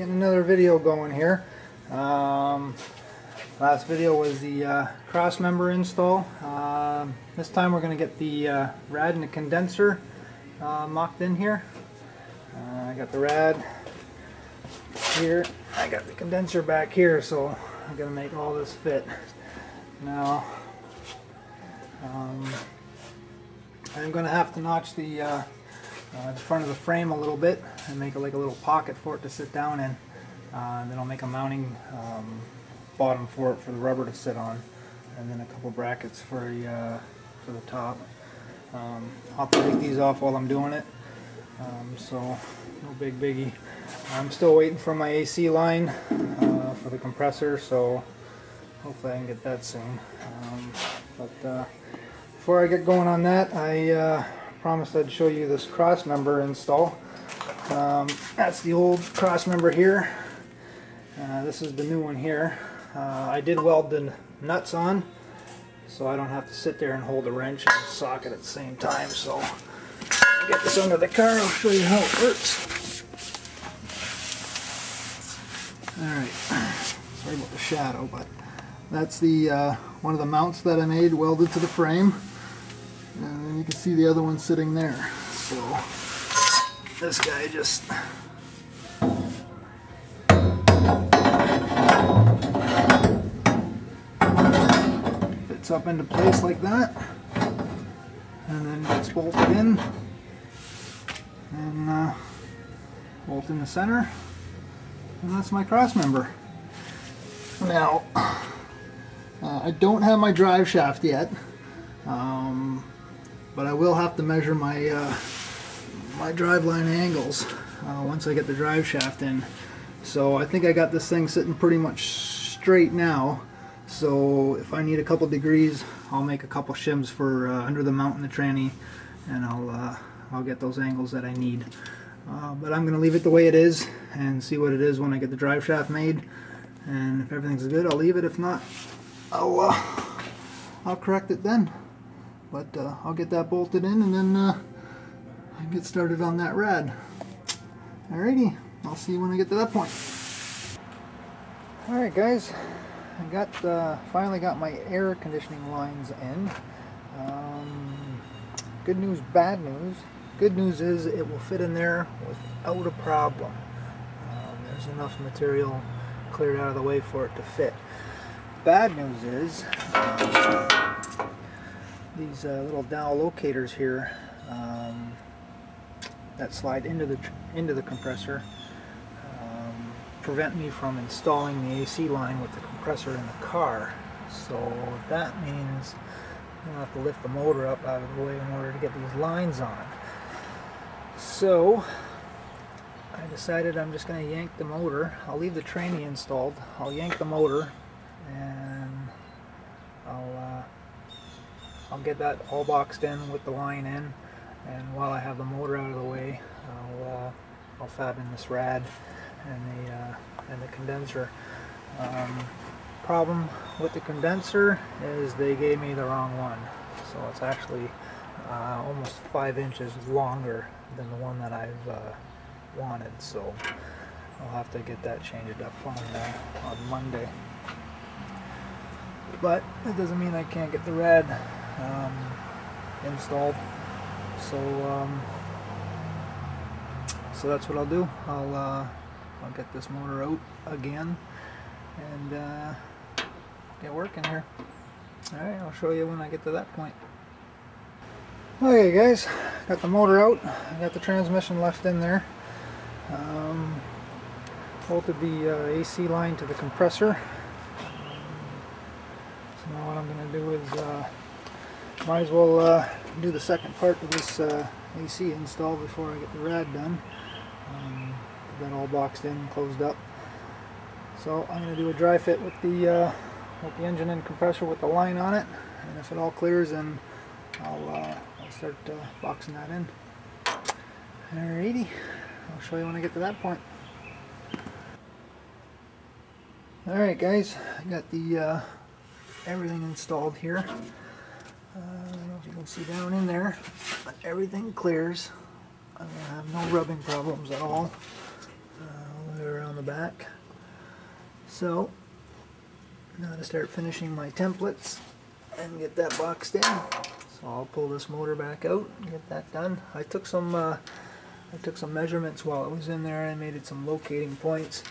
Getting another video going here. Last video was the cross member install. This time we're going to get the rad and the condenser mocked in here. I got the rad here, I got the condenser back here, so I'm going to make all this fit. Now I'm going to have to notch the front of the frame a little bit and make it like a little pocket for it to sit down in. Then I'll make a mounting bottom for it for the rubber to sit on, and then a couple brackets for the top. I'll have to take these off while I'm doing it, so no big biggie. I'm still waiting for my AC line for the compressor, so hopefully I can get that soon. But before I get going on that, I promised I'd show you this cross member install. That's the old cross member here. This is the new one here. I did weld the nuts on, so I don't have to sit there and hold the wrench and socket at the same time. So I'll get this under the car, I'll show you how it works. Alright, sorry about the shadow, but that's the one of the mounts that I made welded to the frame. And then you can see the other one sitting there. So this guy just fits up into place like that, and then gets bolted in, and bolt in the center, and that's my cross member. Now I don't have my drive shaft yet. But I will have to measure my my drive line angles once I get the drive shaft in. So I think I got this thing sitting pretty much straight now. So if I need a couple degrees, I'll make a couple shims for under the mount and the tranny, and I'll get those angles that I need. But I'm going to leave it the way it is and see what it is when I get the drive shaft made. And if everything's good, I'll leave it. If not, I'll correct it then. But I'll get that bolted in, and then get started on that rad. Alrighty, I'll see you when I get to that point. Alright guys, I finally got my air conditioning lines in. Good news, bad news. Good news is it will fit in there without a problem. There's enough material cleared out of the way for it to fit. Bad news is these little dowel locators here that slide into the compressor prevent me from installing the AC line with the compressor in the car. So that means I'm going to have to lift the motor up out of the way in order to get these lines on. So I decided I'm just going to yank the motor. I'll leave the tranny installed. I'll yank the motor, and I'll get that all boxed in with the line in, and while I have the motor out of the way, I'll fab in this rad and the condenser. Problem with the condenser is they gave me the wrong one, so it's actually almost 5 inches longer than the one that I've wanted. So I'll have to get that changed up on Monday. But it doesn't mean I can't get the rad installed. So that's what I'll do. I'll get this motor out again and get working here. Alright, I'll show you when I get to that point. Okay guys, got the motor out. I got the transmission left in there. Bolted the AC line to the compressor. So now what I'm going to do is might as well do the second part of this AC install before I get the rad done. Get that all boxed in and closed up. So I'm going to do a dry fit with the engine and compressor with the line on it, and if it all clears, then I'll start boxing that in. Alrighty, I'll show you when I get to that point. Alright guys, I got the everything installed here. I don't know if you can see down in there, but everything clears. I have no rubbing problems at all. around the back. So now to start finishing my templates and get that boxed in. So I'll pull this motor back out and get that done. I took some measurements while it was in there and made it some locating points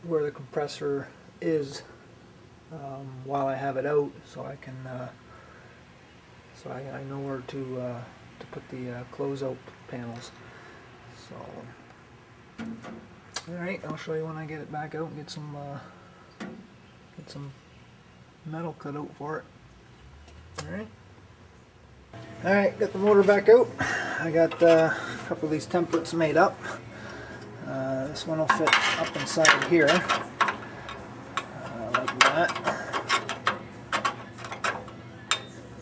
where the compressor is while I have it out, so I can I know where to put the closeout panels. So alright, I'll show you when I get it back out and get some metal cut out for it. Alright, got the motor back out. I got a couple of these templates made up. This one will fit up inside here, like that.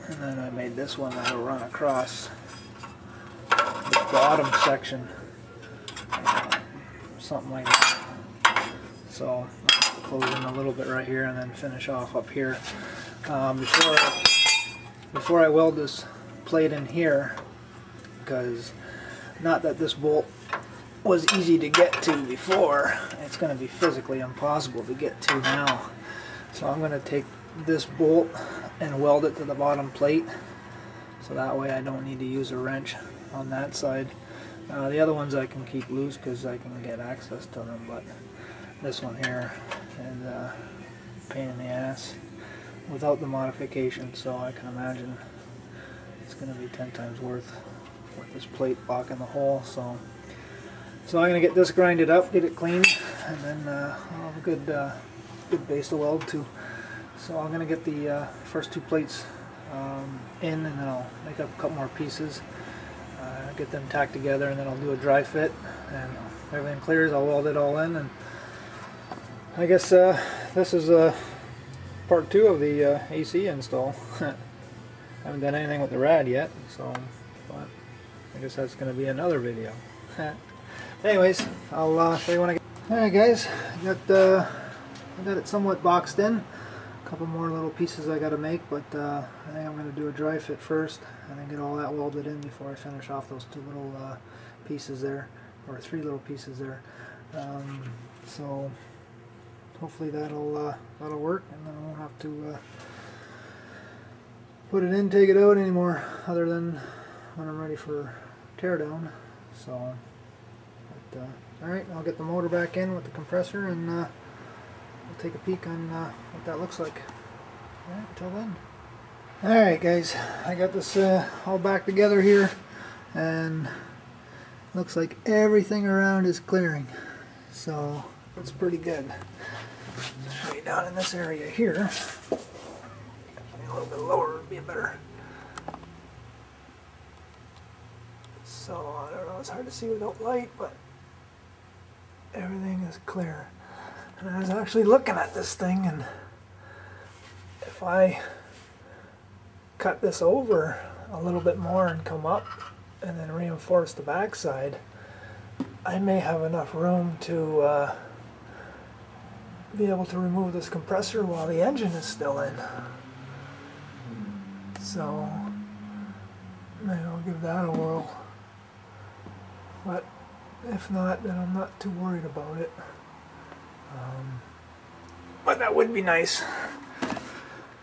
And then I made this one that'll run across the bottom section, something like that. So I'll close in a little bit right here and then finish off up here. Before I weld this plate in here, because not that this bolt was easy to get to before, it's going to be physically impossible to get to now. So I'm going to take this bolt and weld it to the bottom plate, so that way I don't need to use a wrench on that side. The other ones I can keep loose because I can get access to them, but this one here is a pain in the ass without the modification, so I can imagine it's going to be 10 times worth with this plate blocking the hole. So I'm going to get this grinded up, get it cleaned, and then I'll have a good base to weld to. So I'm going to get the first two plates in, and then I'll make up a couple more pieces, get them tacked together, and then I'll do a dry fit, and if everything clears I'll weld it all in. And I guess this is part 2 of the AC install. I haven't done anything with the rad yet, so but I guess that's going to be another video. Anyways, I'll show you when I get. Alright guys, I got it somewhat boxed in. A couple more little pieces I got to make, but I think I'm going to do a dry fit first and then get all that welded in before I finish off those 2 little pieces there, or 3 little pieces there. So hopefully that'll work, and then I won't have to put it in, take it out anymore, other than when I'm ready for teardown. So, alright, I'll get the motor back in with the compressor, and we'll take a peek on what that looks like. Alright, until then. Alright guys, I got this all back together here, and looks like everything around is clearing. So that's pretty good. Show you down in this area here. A little bit lower would be better. So I don't know, it's hard to see without light, but everything is clear. And I was actually looking at this thing, and if I cut this over a little bit more and come up and then reinforce the backside, I may have enough room to be able to remove this compressor while the engine is still in. So maybe I'll give that a whirl. But if not, then I'm not too worried about it. But that would be nice,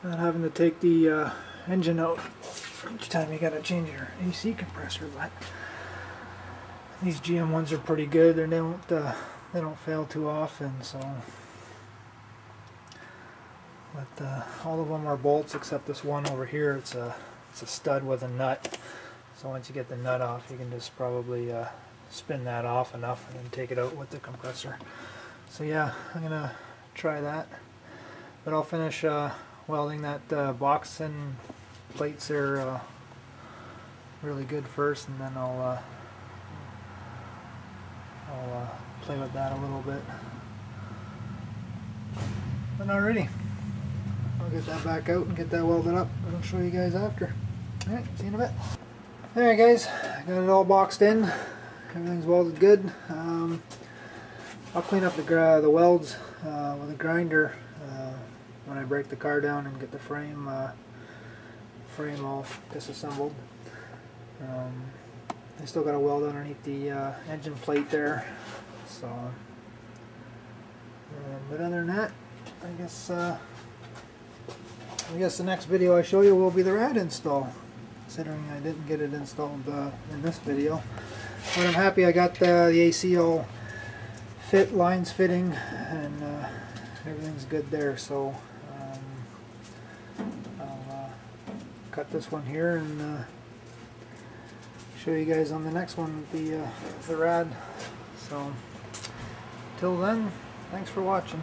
not having to take the engine out each time you gotta change your AC compressor. But these GM ones are pretty good. They don't fail too often. So, but all of them are bolts except this one over here. It's a stud with a nut. So once you get the nut off, you can just probably spin that off enough and then take it out with the compressor. So yeah, I'm gonna try that, but I'll finish welding that box and plates there really good first, and then I'll play with that a little bit. But alrighty, I'll get that back out and get that welded up, and I'll show you guys after. Alright, see you in a bit. Alright guys, I got it all boxed in. Everything's welded good. I'll clean up the welds with a grinder when I break the car down and get the frame all disassembled. I still got to weld underneath the engine plate there. So, but other than that, I guess the next video I show you will be the rad install, considering I didn't get it installed in this video. But I'm happy I got the AC all fit, lines fitting, and everything's good there. So I'll cut this one here and show you guys on the next one the rad. So till then, thanks for watching.